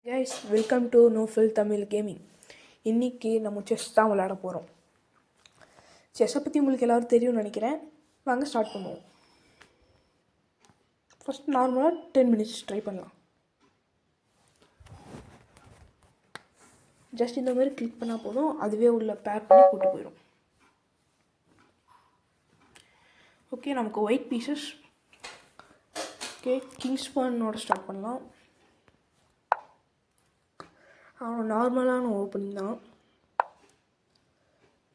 Guys, welcome to Nofil Tamil gaming. இன்றைக்கி நம்ம chess தான் விளையாட போகிறோம். செஸ்ஸை பற்றி உங்களுக்கு எல்லோரும் தெரியும்னு நினைக்கிறேன். வாங்க ஸ்டார்ட் பண்ணுவோம். ஃபஸ்ட் நார்மலாக 10 மினிட்ஸ் ட்ரை பண்ணலாம். ஜஸ்ட் இந்த மாதிரி கிளிக் பண்ணால் போதும், அதுவே உள்ள பேர் பண்ணி கூட்டு போயிடும். ஓகே, நமக்கு ஒயிட் பீசஸ். ஓகே, கிங்ஸ் பானோட ஸ்டார்ட் பண்ணலாம். நார்மலான ஓப்பனிங் தான்.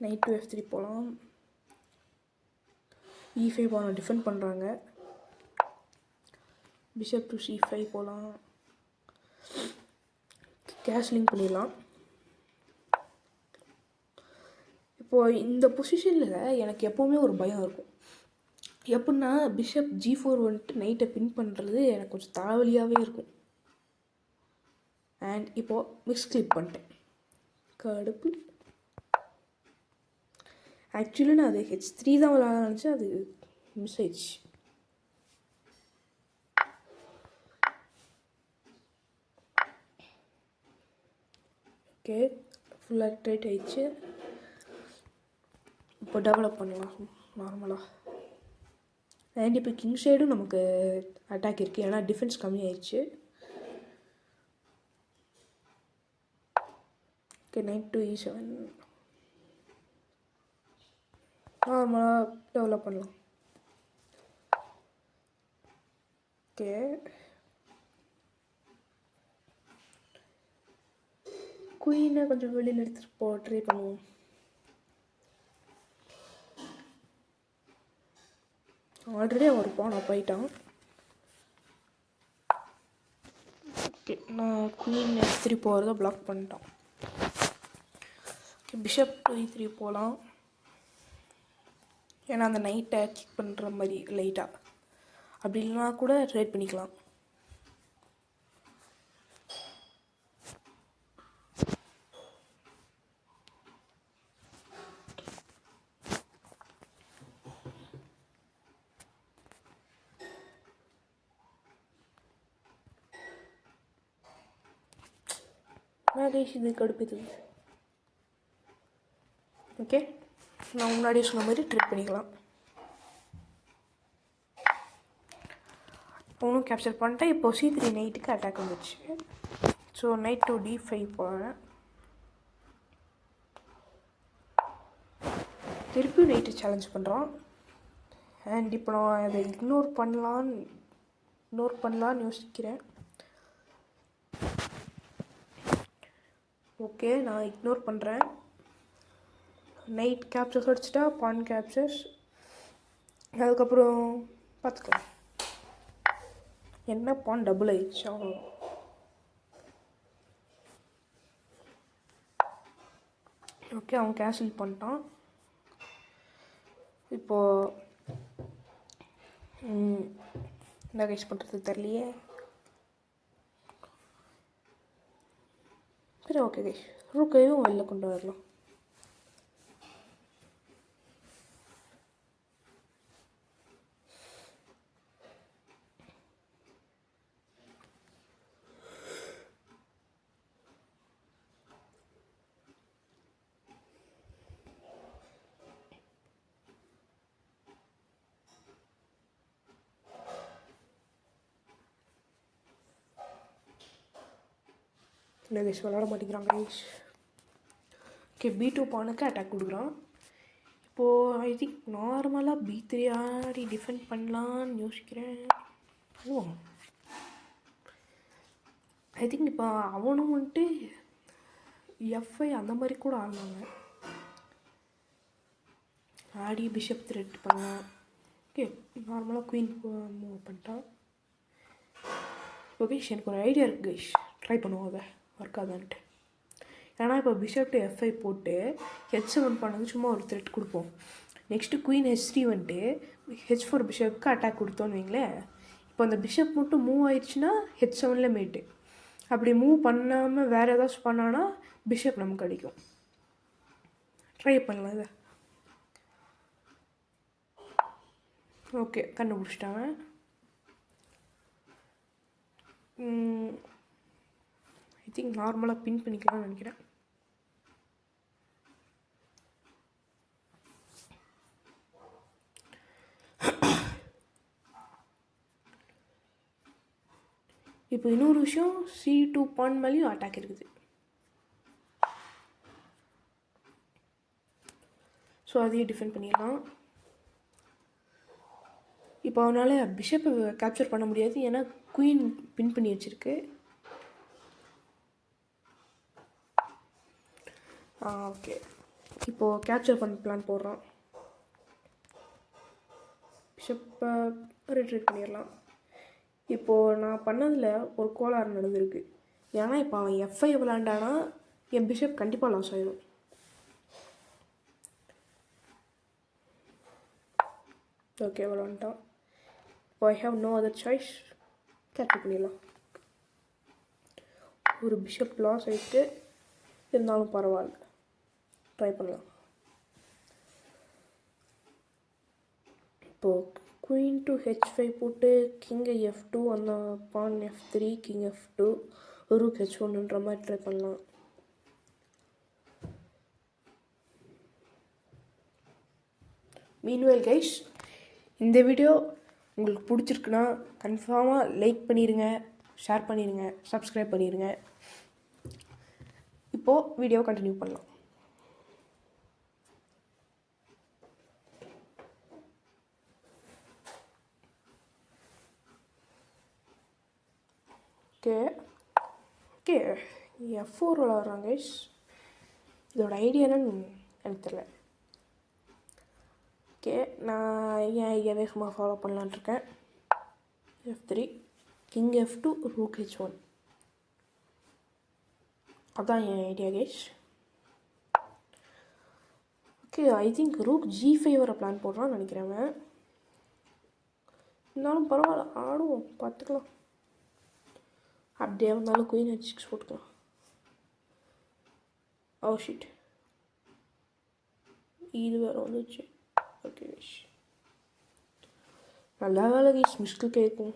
நைட் டு F3 போகலாம். E5 போனால் டிஃபெண்ட் பண்ணுறாங்க. பிஷப் டு C5 போகலாம். கேஷ்லிங் பண்ணிடலாம். இப்போது இந்த பொசிஷனில் எனக்கு எப்போவுமே ஒரு பயம் இருக்கும். எப்படின்னா, பிஷப் G4 வந்துட்டு நைட்டை பின் பண்ணுறது எனக்கு கொஞ்சம் தலைவலியாகவே இருக்கும். அண்ட் இப்போது மிஸ் கிளிக் பண்ணிட்டேன். கடுப்பு. ஆக்சுவலி நான் அது H3 தான் விளையாட நினச்சேன், அது மிஸ் ஆயிடுச்சு. ஓகே, ஃபுல்லாக டைட் ஆயிடுச்சு. இப்போ டெவலப் பண்ணலாம் நார்மலாக. அண்ட் இப்போ கிங் சைடும் நமக்கு அட்டாக் இருக்குது, ஏன்னா டிஃபென்ஸ் கம்மியாயிடுச்சு. ஓகே, நைட் டு E7 நார்மலாக டெவலப் பண்ணலாம். ஓகே, குயினை கொஞ்சம் வெளியில் எடுத்துகிட்டு ட்ரை பண்ணுவோம். ஆல்ரெடி ஒரு பான் போயிட்டான். ஓகே, நான் குயின் F3 போகிறத பிளாக் பண்ணிட்டான். ஓகே, பிஷப் டு E3 போகலாம். ஏன்னா அந்த நைட்டை கிக் பண்ணுற மாதிரி லைட்டாக, அப்படி இல்லைனா கூட ட்ரேட் பண்ணிக்கலாம். கைஸ், இது கடுப்புது. ஓகே, நான் முன்னாடியே சொன்ன மாதிரி ட்ரிப் பண்ணிக்கலாம். ஒன்றும் கேப்சர் பண்ணிட்டேன். இப்போ C3 நைட்டுக்கு அட்டாக் வந்துச்சு. ஸோ நைட் டு D5 போகிறேன். திருப்பியும் நைட்டு சேலஞ்ச் பண்ணுறான். அண்ட் இப்போ நான் அதை இக்னோர் பண்ணலான்னு யோசிக்கிறேன். ஓகே, நான் இக்னோர் பண்ணுறேன். நைட் கேப்சர்ஸ் அடிச்சிட்டா பான் கேப்சர்ஸ். அதுக்கப்புறம் பார்த்துக்கலாம். என்ன பான் டபுள் ஆயிடுச்சு அவ்வளோ. ஓகே, அவன் கேன்சல் பண்ணிட்டான். இப்போது என்ன கைஸ் பண்ணுறது தெரியலையே. சரி, ஓகே கைஸ், ரூக்கையும் வெளில கொண்டு வரலாம். இல்லை கைஸ், விளாட மாட்டேங்கிறாங்க கைஸ். ஓகே, B2 பானுக்கு அட்டாக் கொடுக்குறான். இப்போது ஐ திங்க் நார்மலாக B3 ஆடி டிஃபெண்ட் பண்ணலான்னு யோசிக்கிறேன். ஐ திங்க் இப்போ அவனும் வந்துட்டு F5 அந்த மாதிரி கூட ஆடலாங்க. ஆடி பிஷப் த்ரெட் பண்ணலாம். ஓகே, நார்மலாக குயின் மூவ் பண்ணிட்டான். ஓகே, எனக்கு ஒரு ஐடியா இருக்குது கைஸ், ட்ரை பண்ணுவோம். அதை ஒர்க் ஆகான்ட்டு. ஏன்னா இப்போ பிஷப் டு F5 போட்டு H7 பண்ணது சும்மா ஒரு த்ரெட் கொடுப்போம். நெக்ஸ்ட்டு குயின் H3 வந்துட்டு H4 பிஷப்புக்கு அட்டாக் கொடுத்தோன்னு வைங்களேன். இப்போ அந்த பிஷப் மட்டும் மூவ் ஆயிடுச்சுன்னா H7 மேட்டு. அப்படி மூவ் பண்ணாமல் வேறு ஏதாச்சும் பண்ணான்னா பிஷப் நமக்கு அடிக்கும். ட்ரை பண்ணலாம் இதை. ஓகே, கண்டுபிடிச்சிட்டாங்க. ஐ ஐ திங்க் நார்மலாக பின் பண்ணிக்கலாம்னு நினைக்கிறேன். இப்போ இன்னொரு விஷயம், C2 பான் மேலேயும் அட்டாக் இருக்குது. ஸோ அதையும் டிஃபெண்ட் பண்ணிடலாம். இப்போ அவனால் பிஷப்பை கேப்சர் பண்ண முடியாது, ஏன்னா குயின் பின் பண்ணி வச்சுருக்கு. ஓகே, இப்போது கேப்சர் பண்ண பிளான் போடுறான். பிஷப்பை ரிட்ரீட் பண்ணிடலாம். இப்போது நான் பண்ணதில் ஒரு கோளாறு நடந்திருக்கு. ஏன்னா இப்போ அவன் F5 விளாண்டானா என் பிஷப் கண்டிப்பாக லாஸ் ஆகிடும். ஓகே, விளாண்டான். இப்போ I have no other choice, capture பண்ணிடலாம். ஒரு பிஷப் லாஸ் ஆகிட்டு இருந்தாலும் பரவாயில்ல, ட்ரை பண்ணலாம். இப்போது குயின் டு H5 போட்டு கிங்கை F2, அந்த பான் F3, கிங் F2, ரூக் H1ன்ற மாதிரி ட்ரை பண்ணலாம். மீன்வேல் கைஸ், இந்த வீடியோ உங்களுக்கு பிடிச்சிருக்குன்னா கன்ஃபார்மாக லைக் பண்ணிடுங்க, ஷேர் பண்ணிடுங்க, சப்ஸ்கிரைப் பண்ணிடுங்க. இப்போது வீடியோ கண்டினியூ பண்ணலாம். ஓகே F4 விளாட்றாங்க கைஸ். இதோட ஐடியா என்னன்னு எனக்கு தெரியல. ஓகே, நான் என் ஐடியாவே சும்மா follow பண்ணலான்ட்ருக்கேன். F3, king F2, rook H1, அதான் என் idea guys. Okay, I think rook G5 வர பிளான் போடுறான்னு நினைக்கிறேன். இருந்தாலும் பரவாயில்ல, ஆடுவோம், பார்த்துக்கலாம். அப்படியே வந்தாலும் குயின் H6 போட்டுக்கலாம். ஓ ஷிட், இது வேறு வந்துச்சு. ஓகே கைஸ், நல்லா வேலை கைஸ், மிஸ்டேக் கேட்கும்,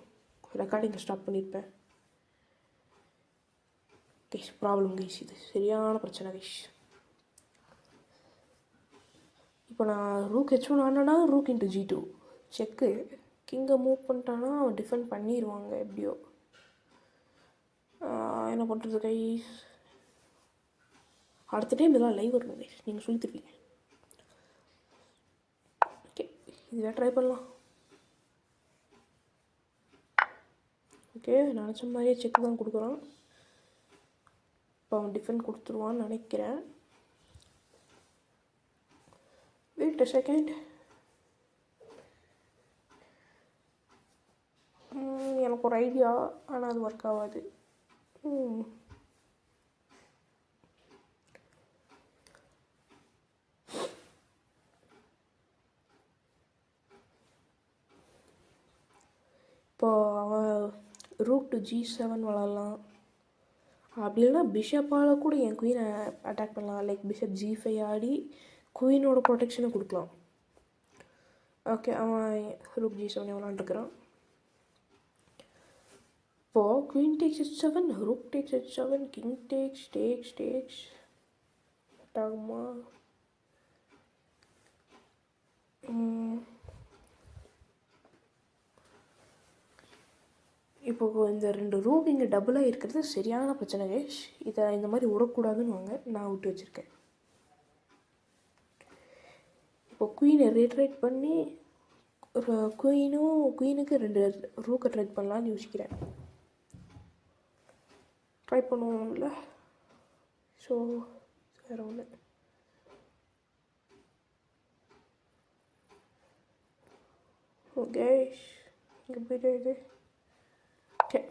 ரெக்கார்டிங்கை ஸ்டாப் பண்ணியிருப்பேன் கைஸ். ப்ராப்ளம் கைஸ், இது சரியான பிரச்சனை கைஸ். இப்போ நான் ரூக் H1 ஆனானா ரூக் இன்ட்டு G2 செக்கு. கிங்கை மூவ் பண்ணிட்டானா அவன் டிஃபெண்ட் பண்ணிடுவாங்க எப்படியோ. என்ன பண்ணுறது கைஸ், அடுத்த டைம் இதெல்லாம் லைவ் வரணும் கைஸ், நீங்கள் சொல்லி தருவீங்க. ஓகே, இதில் ட்ரை பண்ணலாம். ஓகே, நினச்ச மாதிரியே செக் தான் கொடுக்குறான். இப்போ அவன் டிஃபெண்ட் கொடுத்துருவான்னு நினைக்கிறேன். வெயிட் அ செகண்ட், எனக்கு ஒரு ஐடியா, ஆனால் அது ஒர்க் ஆகாது. இப்போது அவன் ரூக் டு G7 விளாட்லாம். அப்படி இல்லைனா பிஷப்பால் கூட என் குயினை அட்டாக் பண்ணலாம். லைக் பிஷப் G5 ஆடி குயினோட ப்ரொடெக்ஷனை கொடுக்கலாம். ஓகே, அவன் ரூக் G7 விளாண்டுருக்கிறான். இப்போது queen takes H7, rook takes H7, king takes ஆகுமா? இப்போது இந்த ரெண்டு ரூக் இங்கே டபுளாக இருக்கிறது சரியான பிரச்சனை கைஸ். இதை இந்த மாதிரி விடக்கூடாதுன்னு வாங்க, நான் விட்டு வச்சுருக்கேன். இப்போ குயினை ரீட்ரைட் பண்ணி குயினுக்கு 2 ரூக்கை ட்ரைட் பண்ணலான்னு யோசிக்கிறேன். ட்ரை பண்ணுவோம்ல. ஸோ வேறு ஒன்று. ஓகே, இங்கே போய்ட்டு இது. ஓகே,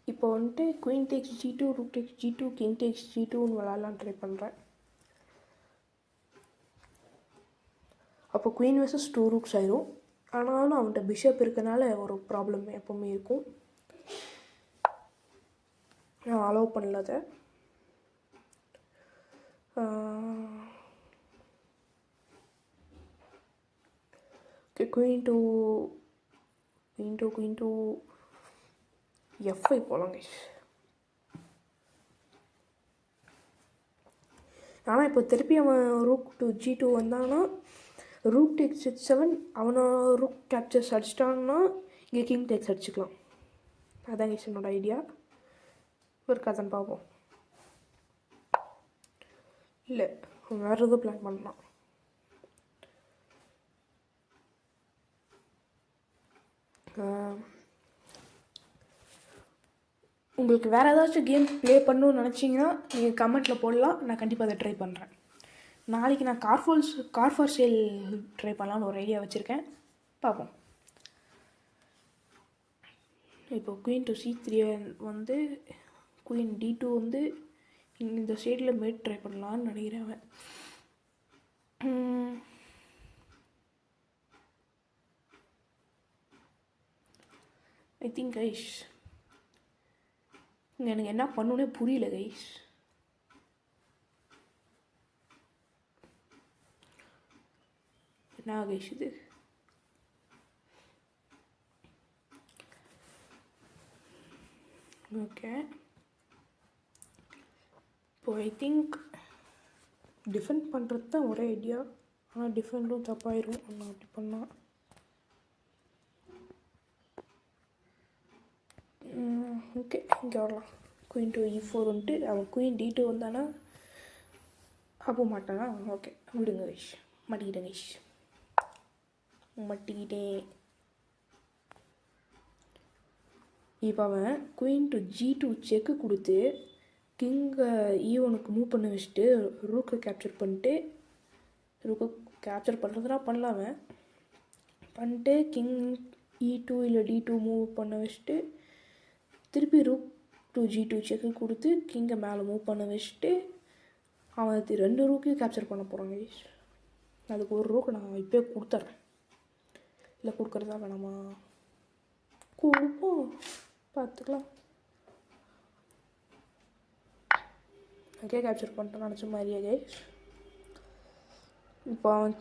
இப்போ வந்துட்டு queen takes G2, rook takes G2, king takes G2ன்னு விளாட்லான்னு ட்ரை பண்ணுறேன். அப்போ குயின் வெர்சஸ் 2 ரூக்ஸ் ஆயிரும். ஆனாலும் அவன்கிட்ட பிஷப் இருக்கனால ஒரு ப்ராப்ளம் எப்போவுமே இருக்கும். நான் அலோவ் பண்ணல அதை. ஓகே, குயின் டூ F5 போகலாம் கைஸ். ஆனால் இப்போ திருப்பி அவன் ரூக் டு G2 வந்தான்னா ரூக் டேக்ஸ் H7 அவனை ரூக் கேப்சர்ஸ் அடிச்சிட்டான்னா இங்கே கிங் டேக்ஸ் அடிச்சுக்கலாம். அதான் கைஸ் என்னோட ஐடியா. ஒரு கதன் பார்ப்போம். இல்லை வேறு எதுவும் பிளான் பண்ணலாம். உங்களுக்கு வேறு ஏதாச்சும் கேம் ப்ளே பண்ணணும்னு நினச்சிங்கன்னா நீங்கள் கமெண்ட்டில் போடலாம். நான் கண்டிப்பாக அதை ட்ரை பண்ணுறேன். நாளைக்கு நான் கார் ஃபார் சேல் ட்ரை பண்ணலான்னு ஒரு ஐடியா வச்சுருக்கேன். பார்ப்போம். இப்போ குயின் டு C3 வந்து குயின் D2 வந்து இந்த சைடில் மேட் ட்ரை பண்ணலான்னு நினைக்கிறேன். அவன் ஐ திங்க் கைஸ் எனக்கு என்ன பண்ணணுன்னே புரியல கைஸ். என்ன கைஸ் இது? ஓகே இப்போ ஐ திங்க் டிஃபெண்ட் பண்ணுறது தான் ஒரே ஐடியா. ஆனால் டிஃபெண்டும் தப்பாயிரும் நான் அப்படி பண்ணால். ஓகே இங்கே வரலாம். குயின் டு E4 வந்துட்டு அவன் குயின் D2 வந்தானா அப்போ மாட்டானா? ஓகே விடுங்க கைஷ். மாட்டிக்கிட்டேன் கைஷ், மாட்டிக்கிட்டேன். இப்போ அவன் குயின் டு G2 செக்கு கொடுத்து கிங்கை E1க்கு மூவ் பண்ண வச்சுட்டு ரூக்கை கேப்சர் பண்ணிட்டு ரூக்கை கேப்சர் பண்ணுறதுனா பண்ணலாம். அவன் பண்ணிட்டு கிங் E2 இல்லை D2 மூவ் பண்ண வச்சுட்டு திருப்பி ரூக் டு G2 செக்கு கொடுத்து கிங்கை மேலே மூவ் பண்ண வச்சுட்டு அவன் 2 ரூக்கையும் கேப்சர் பண்ண போகிறாங்க. அதுக்கு ஒரு ரூக்கு நான் இப்போயே கொடுத்துட்றேன். இல்லை கொடுக்குறதா வேணாமா? கொடுப்போம், பார்த்துக்கலாம். ஓகே கேப்சர் பண்ணிட்டேன் நினச்ச மாதிரியே கைஸ். இப்போ அவன்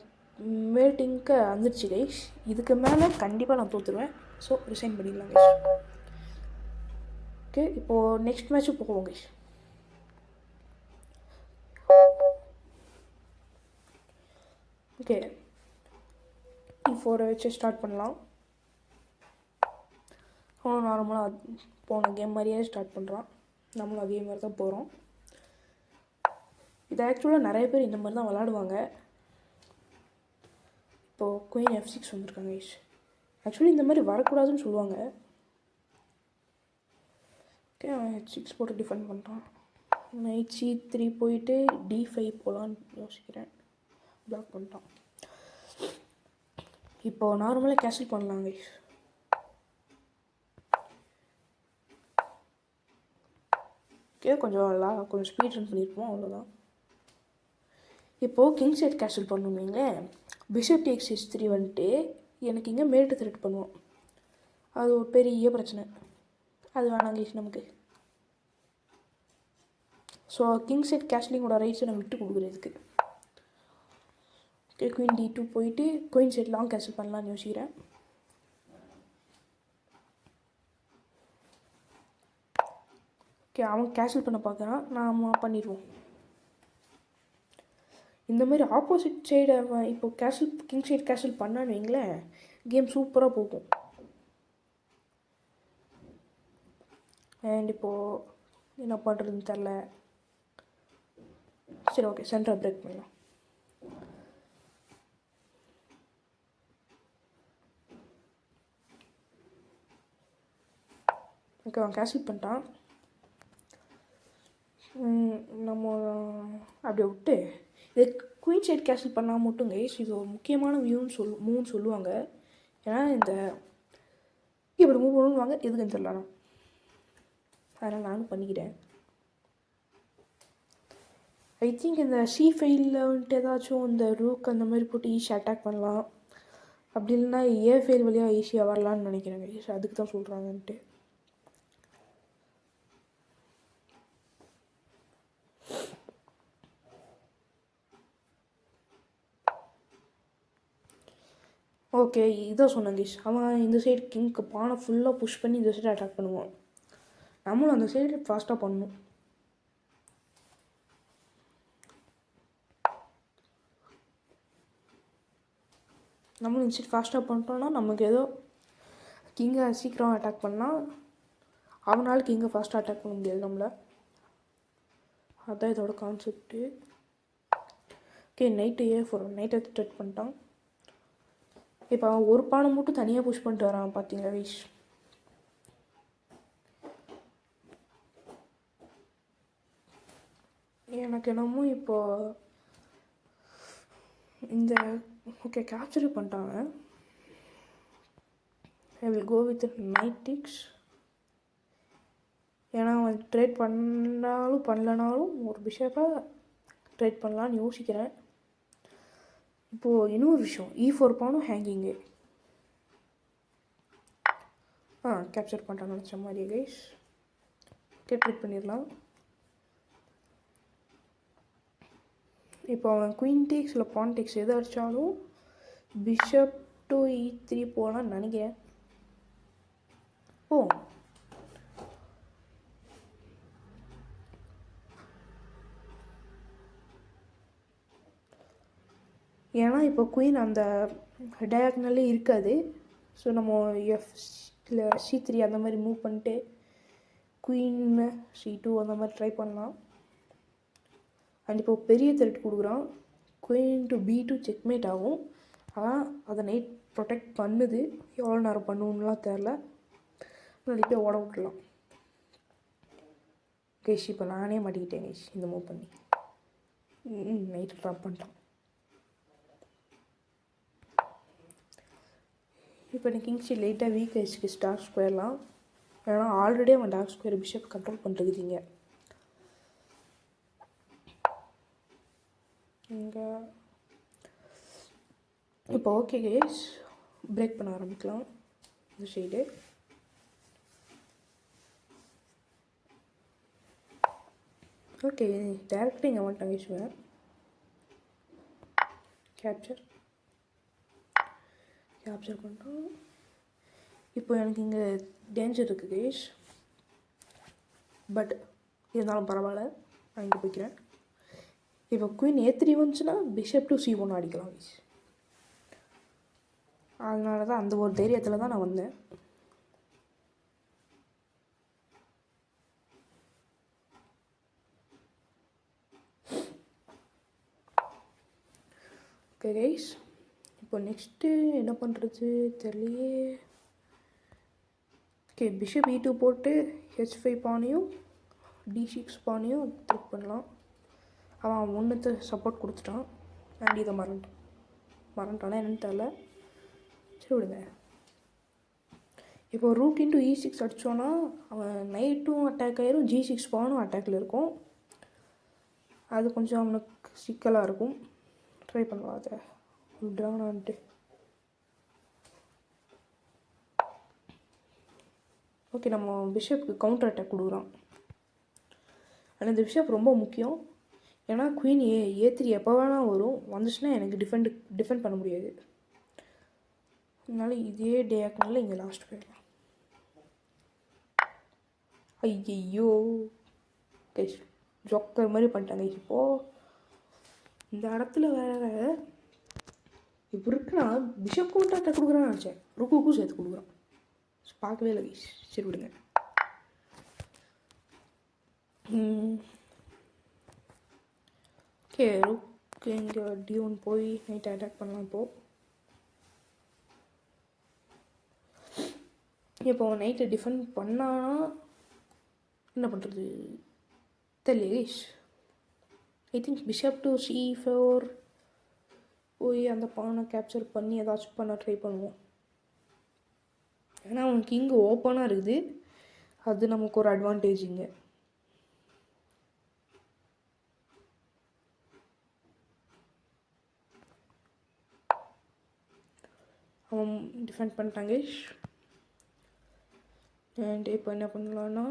மேட்டிங்க்கு வந்துடுச்சு கைஸ். இதுக்கு மேலே கண்டிப்பாக நான் தோற்றுருவேன். ஸோ ரிசைன் பண்ணிடலாம் கைஸ். ஓகே இப்போது நெக்ஸ்ட் மேட்ச்சு போவோம் கைஸ். ஓகே E4 வச்சு ஸ்டார்ட் பண்ணலாம். அவனும் நார்மலாக போன கேம் மாதிரியே ஸ்டார்ட் பண்ணுறான். நம்மளும் அதே மாதிரி தான் போகிறோம். இது ஆக்சுவலாக நிறைய பேர் இந்த மாதிரி தான் விளாடுவாங்க. இப்போது குயின் F6 வந்திருக்காங்க கைஸ். ஆக்சுவலி இந்த மாதிரி வரக்கூடாதுன்னு சொல்லுவாங்க. ஓகே அவன் H6 போட்டு டிஃபெண்ட் பண்ணுறான். நைட் C3 போயிட்டு D5 போகலான்னு யோசிக்கிறேன். பிளாக் பண்ணிட்டான். இப்போது நார்மலாக கேன்சல் பண்ணலாம் கைஸ். ஓகே கொஞ்சம் ஸ்பீட் ரன் பண்ணியிருப்போம், அவ்வளோதான். இப்போது கிங் சைட் கேன்சல் பண்ணுவீங்களே, பிஷப் டேக்ஸ் H3 வந்துட்டு எனக்கு இங்கே மேட்டு த்ரெட் பண்ணுவோம். அது ஒரு பெரிய பிரச்சனை. அது வேணாம் கைஸ் நமக்கு. ஸோ கிங் சைட் கேஸ்லிங்கோட ரைட்ஸை நான் விட்டு கொடுக்குறதுக்கு ஓகே குயின் D2 போயிட்டு குயின் சைட் லாங் கேன்சல் பண்ணலான்னு யோசிக்கிறேன். ஓகே அவன் கேன்சல் பண்ண பார்க்குறான், நாம் பண்ணிடுவோம். இந்த மாதிரி ஆப்போசிட் சைடு அவன் இப்போ கிங் சைட் கேன்சல் பண்ணான்னு வைங்களேன், கேம் சூப்பராக போகும். அண்ட் இப்போது என்ன பண்ணுறதுன்னு தெரில. சரி ஓகே சென்டரை பிரேக் பண்ணலாம். ஓகே அவன் கேன்சல் பண்ணிட்டான். நம்ம அப்படியே விட்டு இது குயின் சைட் கேன்சல் பண்ணால் மட்டும் கைஸ் இது ஒரு முக்கியமான மூவ்னு சொல்லுவாங்க. ஏன்னா இந்த இப்படி மூவ் பண்ணுவாங்க, எதுக்குன்னு தெரியலாம். அதனால் நானும் பண்ணிக்கிறேன். ஐ திங்க் இந்த C5ல் வந்துட்டு ஏதாச்சும் இந்த ரூக் அந்த மாதிரி போட்டு ஈஸியாக அட்டாக் பண்ணலாம். அப்படி இல்லைன்னா A5 வழியாக ஈஸியாக வரலான்னு நினைக்கிறேன் கைஸ். அதுக்கு தான் சொல்கிறாங்கன்ட்டு. ஓகே இதான் சொன்னேன் கைஸ். அவன் இந்த சைடு கிங்க்கு பானை ஃபுல்லாக புஷ் பண்ணி இந்த சைடு அட்டாக் பண்ணுவான். நம்மளும் அந்த சைடு ஃபாஸ்ட்டாக பண்ணணும். நம்மளும் இந்த சைடு ஃபாஸ்ட்டாக பண்ணிட்டோன்னா நமக்கு ஏதோ கிங்கை சீக்கிரம் அட்டாக் பண்ணால் அவனால் கிங்கை ஃபாஸ்ட்டாக அட்டாக் பண்ண முடியாது நம்மளை. அதுதான் இதோட கான்செப்ட்டு. ஓகே, நைட்டு A4 நைட்டை ட்ரெட் பண்ணிட்டான். இப்போ அவன் ஒரு பானை மட்டும் தனியாக புஷ் பண்ணிட்டு வரான் பார்த்தீங்களா கைஸ். எனக்கு என்னமோ இப்போ இந்த ஓகே கேப்சர் பண்ணிட்டாங்க. ஐ வில் கோ வித் நைட்டிக்ஸ். ஏன்னா அவன் ட்ரேட் பண்ணாலும் பண்ணலனாலும் ஒரு பிஷப்பை ட்ரேட் பண்ணலான்னு யோசிக்கிறேன். இப்போது இன்னொரு விஷயம், E4 பானும் ஹேங்கிங்கு. கேப்சர் பண்ணிட்டான்னு நினச்ச மாதிரி கைஸ். ஓகே, ட்ரேட் பண்ணிடலாம். இப்போ அவன் குயின் டேக்ஸ் இல்லை பான் டேக்ஸ் எது அடித்தாலும் பிஷப் டு E3 போகலான்னு நினைக்கிறேன். ஏன்னா இப்போ குயின் அந்த டயக்னலே இருக்காது. ஸோ நம்ம F இல்லை C3 அந்த மாதிரி மூவ் பண்ணிட்டு குயின் C2 அந்த மாதிரி ட்ரை பண்ணலாம். அண்ட் இப்போ பெரிய த்ரெட் கொடுக்குறான். குயின் டு B2 செக்மேட் ஆகும். ஆனால் அதை நைட் ப்ரொடெக்ட் பண்ணுது. எவ்வளோ நேரம் பண்ணுவோம்லாம் தெரில. நாளைக்கு ஓட விட்டுலாம். கைஸ் இப்போ நானே மாட்டிக்கிட்டேன் கைஸ் இந்த மூவ் பண்ணி. நைட்டு ட்ராப் பண்ணிட்டான். இப்போ எனக்கு கிங்ஸி லைட்டாக வீக் ஆயிடுச்சு டார்க் ஸ்கொயர்லாம். ஏன்னா ஆல்ரெடி அவன் டார்க் ஸ்கொயர் பிஷப் கண்ட்ரோல் பண்ணிருக்குதுங்க. இங்கே இப்போ ஓகே கைஸ், பிரேக் பண்ண ஆரம்பிக்கலாம் இந்த சைடு. ஓகே, டேரக்டாக இங்கே வந்துட்டாங்க கைஸ். கேப்சர் பண்ணுறோம். இப்போ எனக்கு இங்கே டேஞ்சர் இருக்குது கைஸ். பட் இருந்தாலும் பரவாயில்ல, நான் இங்கே போய்க்கிறேன். இப்போ குயின் A3 வந்துச்சுன்னா பிஷப் டு C1 அடிக்கலாம் கைஸ். அதனால தான் அந்த ஒரு தைரியத்தில் தான் நான் வந்தேன். ஓகே கைஸ், இப்போ நெக்ஸ்ட்டு என்ன பண்ணுறது தெரியலையே. ஓகே, பிஷப் E2 போட்டு H5 பானையும் D6 பானையும் த்ரெட் பண்ணலாம். அவன் ஒன்றுத்த சப்போர்ட் கொடுத்துட்டான். அண்ட் இதை மறந்துட்டானா என்னன்னு தெரில. சரி விடுங்க. இப்போ ரூக் இன்ட்டு E6 அடித்தோன்னா அவன் நைட்டும் அட்டாக் ஆகிரும், G6 பானும் அட்டாக்கில் இருக்கும். அது கொஞ்சம் அவனுக்கு சிக்கலாக இருக்கும். ட்ரை பண்ணலாம் அதை விட்றானான்ட்டு. ஓகே, நம்ம பிஷப்புக்கு கவுண்டர் அட்டாக் கொடுக்குறான். ஆனால் இந்த பிஷப் ரொம்ப முக்கியம். ஏன்னா குயின் A3 எப்போ வேணால் வரும். வந்துச்சுன்னா எனக்கு டிஃபெண்ட் பண்ண முடியாது. அதனால இதே டேக்னால இங்கே லாஸ்ட் போயிடலாம். ஐயோ கைஸ், ஜோக்கர் மாதிரி பண்ணிட்டாங்க. இப்போது இந்த இடத்துல வேறு இப்போ இருக்குன்னா பிஷப் கவுண்டர் அட்டாக் கொடுக்குறான்னு நினச்சேன். ருக்குக்கும் சேர்த்து கொடுக்குறான். பார்க்கவே இல்லை கைஸ். சரி விடுங்க. ஓகே, ருக் இங்கே D1 போய் நைட் அட்டாக் பண்ணலாம். இப்போ நைட்டை டிஃபெண்ட் பண்ணானா என்ன பண்ணுறது தெரியல guys. I think bishop to C4 போய் அந்த பானை கேப்சர் பண்ணி ஏதாச்சும் பண்ண ட்ரை பண்ணுவோம். ஏன்னா அவனுக்கு இங்கே ஓப்பனாக இருக்குது. அது நமக்கு ஒரு அட்வான்டேஜுங்க. அவன் டிஃபெண்ட் பண்ணிட்டாங்க. அண்ட் இப்போ என்ன பண்ணலான்னா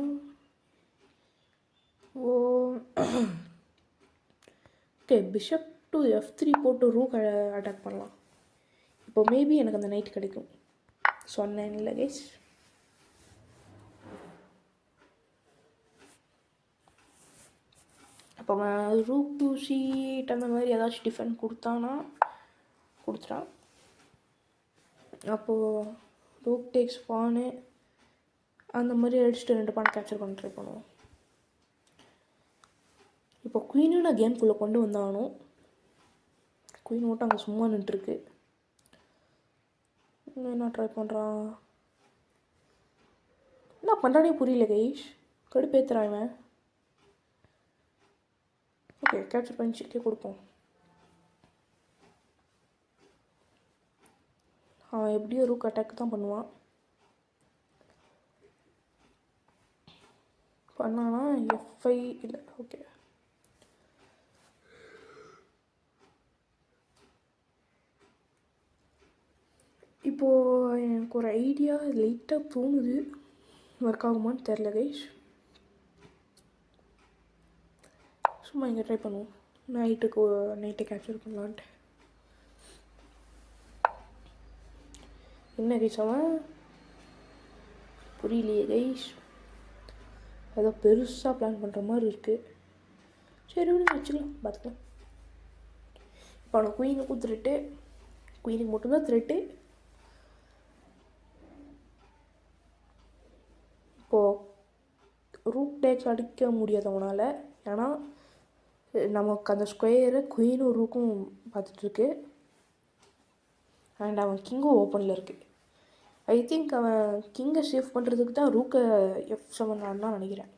ஓகே, பிஷப் டு F3 போட்டு ரூக் அட்டாக் பண்ணலாம். இப்போ மேபி எனக்கு அந்த நைட் கிடைக்கும். சொன்னேன் இல்லை கைஸ். அப்போ அவன் ரூக் டு சீட் அந்த மாதிரி ஏதாச்சும் டிஃபெண்ட் கொடுத்துட்டான். அப்போது ரூக் டேக்ஸ் பானு அந்த மாதிரி அடிச்சுட்டு 2 பான் கேப்சர் பண்ண ட்ரை பண்ணுவோம். இப்போ குயினை நான் கேம்குள்ளே கொண்டு வந்தானோ, குயின் மட்டும் அங்கே சும்மா நின்றுருக்கு. என்ன ட்ரை பண்ணுறான், என்ன பண்ணுறானே புரியல கைஷ், கடுப்பேற்றுறான் இவன். ஓகே கேப்சர் பண்ணி சிக்கே கொடுப்போம். அவன் எப்படியோ ரூக் அட்டாக் தான் பண்ணுவான். பண்ணானா F5 இல்லை. ஓகே இப்போது எனக்கு ஒரு ஐடியா லைட்டாக தோணுது, ஒர்க் ஆகுமான்னு தெரில கைஷ். சும்மா இங்கே ட்ரை பண்ணுவோம். நைட்டு கேப்சர் பண்ணலான்ட்டு. என்ன கைஷ் அவன் புரியலையே கைஷ், ஏதோ பெருசாக பிளான் பண்ணுற மாதிரி இருக்குது. சரி விடுங்க, வச்சுக்கலாம், பார்த்துக்கலாம். இப்போ அவனை குயினுக்கும் த்ரெட்டு, குயினுக்கு மட்டும்தான் த்ரெட்டு. இப்போது ரூக் டேக்ஸ் அடிக்க முடியாது அவனால், ஏன்னா நமக்கு அந்த ஸ்கொயரை குயினும் ரூக்கும் பார்த்துட்ருக்கு. அண்ட் அவன் கிங்கும் ஓப்பனில் இருக்குது. ஐ திங்க் அவன் கிங்கை சேவ் பண்ணுறதுக்கு தான் ரூக்கை F7 ஆடலாம் நினைக்கிறேன்.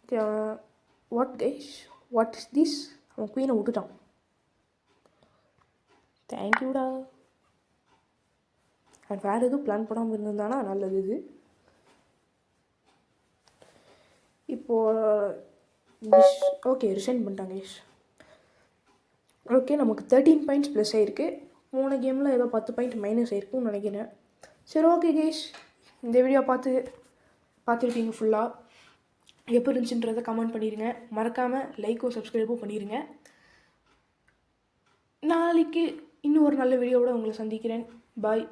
Okay what கைஷ், what is this, அவன் குயினை விட்டுட்டான். தேங்க்யூடா. அண்ட் வேறு எதுவும் பிளான் பண்ணாமல் இருந்திருந்தானா நல்லது. இது இப்போது ஓகே ரிசைன் பண்ணிட்டாங்க கைஷ். ஓகே நமக்கு 13 பாயிண்ட்ஸ் ப்ளஸ் ஆகிருக்கு. போன கேமில் ஏதோ 10 பாயிண்ட் மைனஸ் ஆகிருக்குன்னு நினைக்கிறேன். சரி ஓகே கைஷ், இந்த வீடியோ பார்த்துருப்பீங்க ஃபுல்லாக. எப்போ இருந்துச்சுன்றதை கமெண்ட் பண்ணிடுங்க. மறக்காமல் லைக்கும் சப்ஸ்கிரைபும் பண்ணிடுங்க. நாளைக்கு இன்னும் ஒரு நல்ல வீடியோவோட உங்களை சந்திக்கிறேன். பாய்.